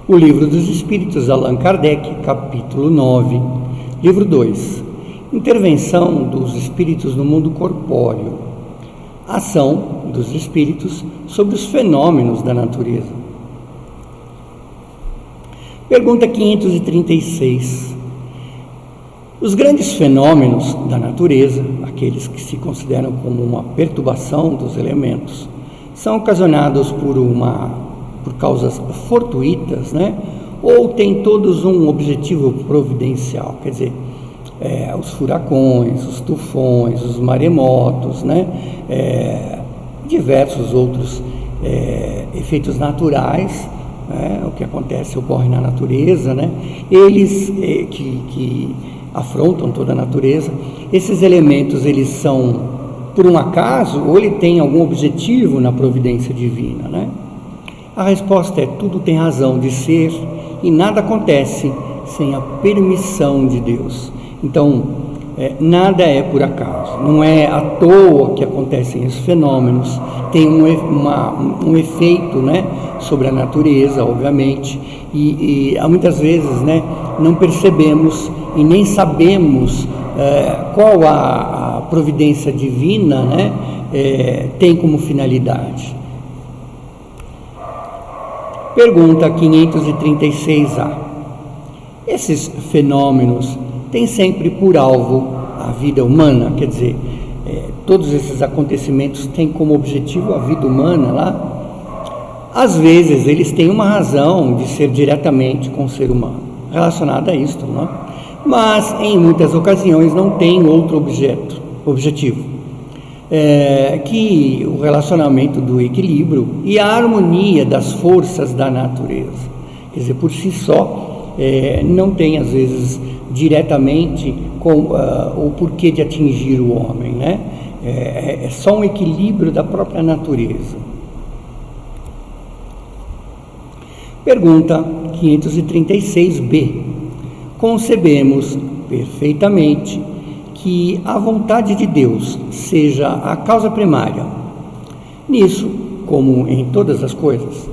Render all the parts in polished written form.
O Livro dos Espíritos, Allan Kardec, capítulo 9, livro 2. Intervenção dos espíritos no mundo corpóreo. Ação dos espíritos sobre os fenômenos da natureza. Pergunta 536. Os grandes fenômenos da natureza, aqueles que se consideram como uma perturbação dos elementos, são ocasionados por causas fortuitas, né? Ou tem todos um objetivo providencial, quer dizer, os furacões, os tufões, os maremotos, né? Diversos outros efeitos naturais, o que ocorre na natureza, né? Eles que afrontam toda a natureza. Esses elementos, eles são por um acaso ou ele tem algum objetivo na providência divina, né? A resposta é: tudo tem razão de ser e nada acontece sem a permissão de Deus. Então, nada é por acaso, não é à toa que acontecem esses fenômenos, tem um efeito, né, sobre a natureza, obviamente, e muitas vezes, né, não percebemos e nem sabemos qual a providência divina, né, tem como finalidade. Pergunta 536A. Esses fenômenos têm sempre por alvo a vida humana? Quer dizer, todos esses acontecimentos têm como objetivo a vida humana lá? Às vezes eles têm uma razão de ser diretamente com o ser humano, relacionada a isto, não? Mas em muitas ocasiões não tem outro objetivo. Que o relacionamento do equilíbrio e a harmonia das forças da natureza. Quer dizer, por si só, não tem às vezes diretamente o porquê de atingir o homem, né? É só um equilíbrio da própria natureza. Pergunta 536B. Concebemos perfeitamente que a vontade de Deus seja a causa primária nisso, como em todas as coisas.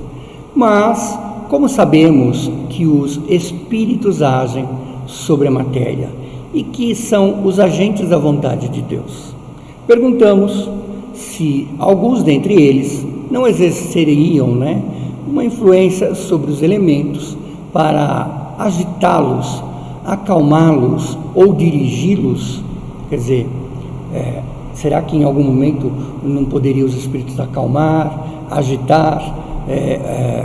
Mas como sabemos que os espíritos agem sobre a matéria e que são os agentes da vontade de Deus? Perguntamos se alguns dentre eles não exerceriam, né, uma influência sobre os elementos para agitá-los, acalmá-los ou dirigi-los. Quer dizer, será que em algum momento não poderiam os espíritos acalmar, agitar,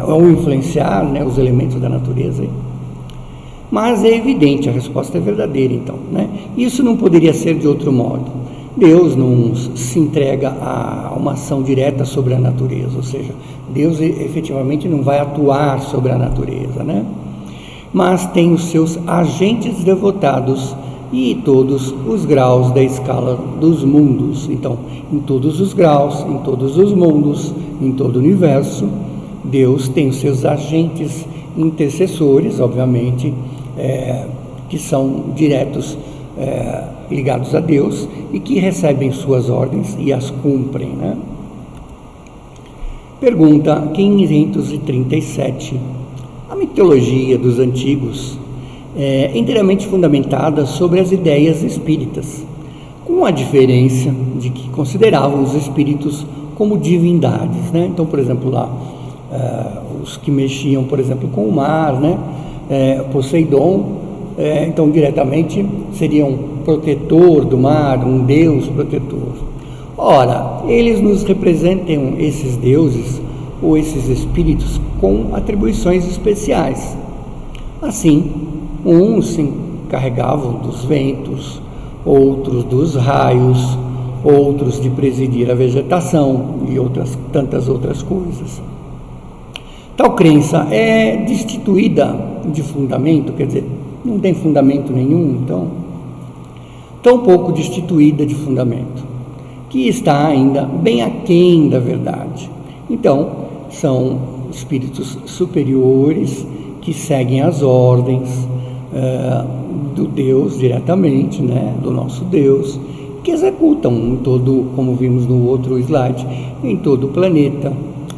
ou influenciar, né, os elementos da natureza? Mas é evidente, a resposta é verdadeira, então, né? Isso não poderia ser de outro modo. Deus não se entrega a uma ação direta sobre a natureza, ou seja, Deus efetivamente não vai atuar sobre a natureza, né? Mas tem os seus agentes devotados e todos os graus da escala dos mundos. Então, em todos os graus, em todos os mundos, em todo o universo, Deus tem os seus agentes intercessores, obviamente, que são diretos, ligados a Deus e que recebem suas ordens e as cumprem, né? Pergunta 537. A mitologia dos antigos é inteiramente fundamentada sobre as ideias espíritas, com a diferença de que consideravam os espíritos como divindades, né? Então, por exemplo, lá, os que mexiam, por exemplo, com o mar, né? Poseidon, então, diretamente seria um protetor do mar, um deus protetor. Ora, eles nos representam, esses deuses ou esses espíritos, com atribuições especiais. Assim, uns se encarregavam dos ventos, outros dos raios, outros de presidir a vegetação e tantas outras coisas. Tal crença é destituída de fundamento, quer dizer, não tem fundamento nenhum, então, tão pouco destituída de fundamento, que está ainda bem aquém da verdade. Então, são espíritos superiores que seguem as ordens do Deus diretamente, né, do nosso Deus, que executam em todo, como vimos no outro slide, em todo o planeta,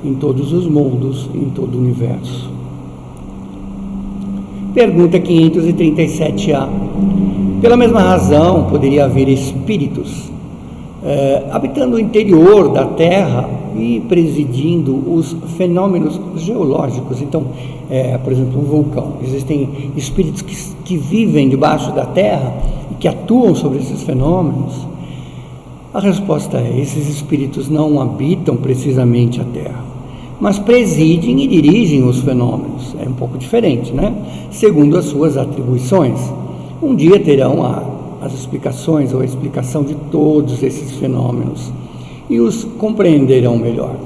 em todos os mundos, em todo o universo. Pergunta 537A. Pela mesma razão, poderia haver espíritos habitando o interior da Terra e presidindo os fenômenos geológicos. Então, por exemplo, um vulcão. Existem espíritos que vivem debaixo da Terra e que atuam sobre esses fenômenos. A resposta é: esses espíritos não habitam precisamente a Terra, mas presidem e dirigem os fenômenos. É um pouco diferente, né? Segundo as suas atribuições. Um dia terão as explicações ou a explicação de todos esses fenômenos e os compreenderão melhor.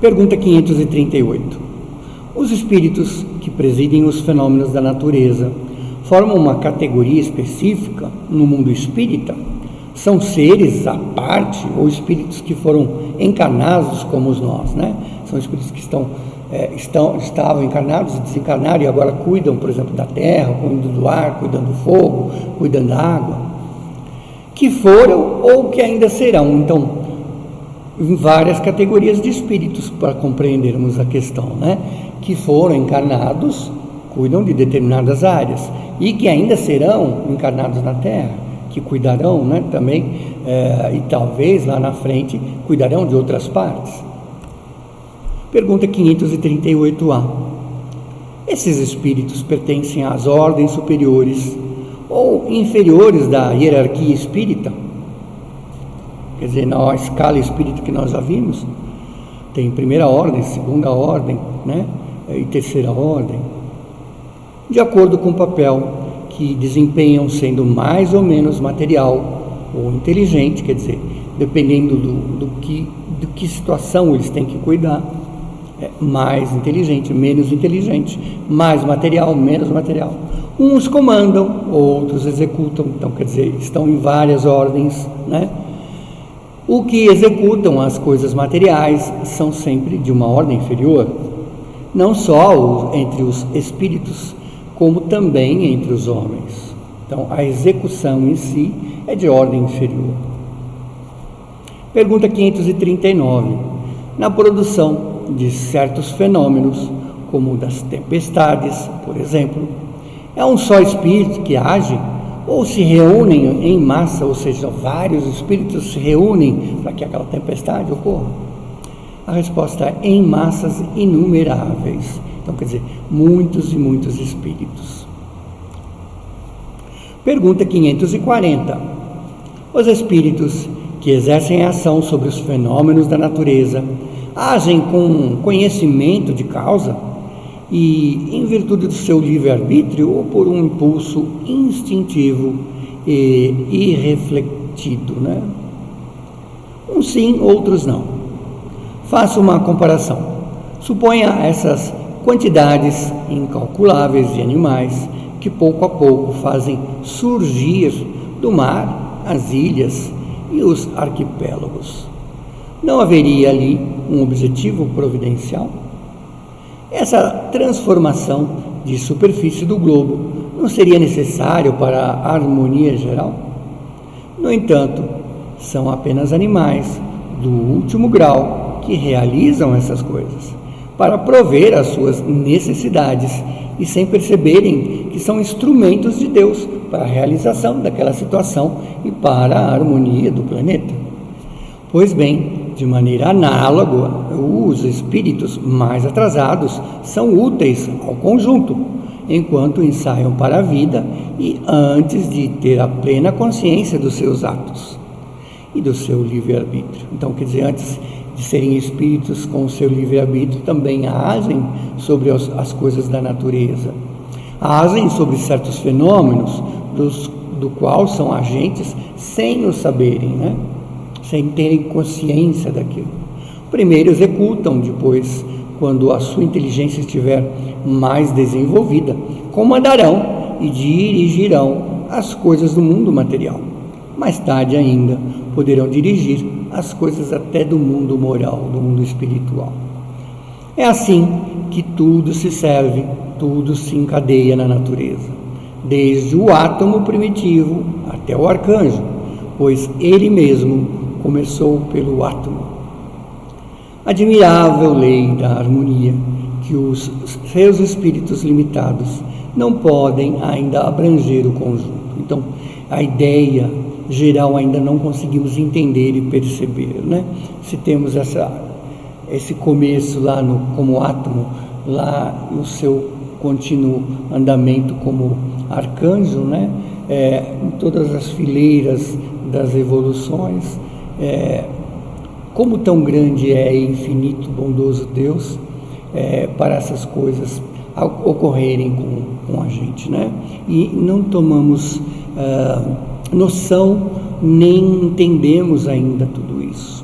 Pergunta 538. Os espíritos que presidem os fenômenos da natureza formam uma categoria específica no mundo espírita? São seres à parte ou espíritos que foram encarnados como nós, né? São espíritos que estavam encarnados e desencarnaram e agora cuidam, por exemplo, da terra, cuidam do ar, cuidam do fogo, cuidam da água, que foram ou que ainda serão. Então, em várias categorias de espíritos, para compreendermos a questão, né? Que foram encarnados, cuidam de determinadas áreas e que ainda serão encarnados na terra, que cuidarão, né, também, e talvez lá na frente cuidarão de outras partes. Pergunta 538A. Esses espíritos pertencem às ordens superiores ou inferiores da hierarquia espírita? Quer dizer, na escala espírita que nós já vimos, tem primeira ordem, segunda ordem, né, e terceira ordem, de acordo com o papel que desempenham, sendo mais ou menos material ou inteligente, quer dizer, dependendo do que situação eles têm que cuidar. Mais inteligente, menos inteligente, mais material, menos material. Uns comandam, outros executam. Então, quer dizer, estão em várias ordens, né? O que executam as coisas materiais são sempre de uma ordem inferior, não só entre os espíritos, como também entre os homens. Então, a execução em si é de ordem inferior. Pergunta 539. Na produção de certos fenômenos, como das tempestades, por exemplo, é um só espírito que age ou se reúnem em massa, ou seja, vários espíritos se reúnem para que aquela tempestade ocorra? A resposta é: em massas inumeráveis. Então, quer dizer, muitos e muitos espíritos. Pergunta 540. Os espíritos que exercem a ação sobre os fenômenos da natureza agem com conhecimento de causa e em virtude do seu livre-arbítrio ou por um impulso instintivo e irrefletido, né? Uns sim, outros não. Faça uma comparação. Suponha essas quantidades incalculáveis de animais que pouco a pouco fazem surgir do mar as ilhas e os arquipélagos. Não haveria ali um objetivo providencial? Essa transformação de superfície do globo não seria necessário para a harmonia geral? No entanto, são apenas animais do último grau que realizam essas coisas para prover as suas necessidades e sem perceberem que são instrumentos de Deus para a realização daquela situação e para a harmonia do planeta. Pois bem, de maneira análoga, os espíritos mais atrasados são úteis ao conjunto, enquanto ensaiam para a vida e antes de ter a plena consciência dos seus atos e do seu livre-arbítrio. Então, quer dizer, antes de serem espíritos com o seu livre-arbítrio, também agem sobre as coisas da natureza, agem sobre certos fenômenos do qual são agentes sem o saberem, né? Sem terem consciência daquilo. Primeiro executam, depois, quando a sua inteligência estiver mais desenvolvida, comandarão e dirigirão as coisas do mundo material. Mais tarde ainda, poderão dirigir as coisas até do mundo moral, do mundo espiritual. É assim que tudo se serve, tudo se encadeia na natureza, desde o átomo primitivo até o arcanjo, pois ele mesmo começou pelo átomo. Admirável lei da harmonia que que os seus espíritos limitados não podem ainda abranger o conjunto. Então, a ideia geral ainda não conseguimos entender e perceber, né? Se temos esse começo lá como átomo, lá no seu contínuo andamento como arcanjo, né? Em todas as fileiras das evoluções, como tão grande e infinito, bondoso Deus, para essas coisas ocorrerem com a gente, né? E não tomamos noção, nem entendemos ainda tudo isso.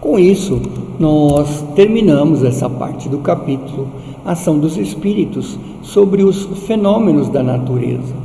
Com isso, nós terminamos essa parte do capítulo Ação dos Espíritos sobre os fenômenos da natureza.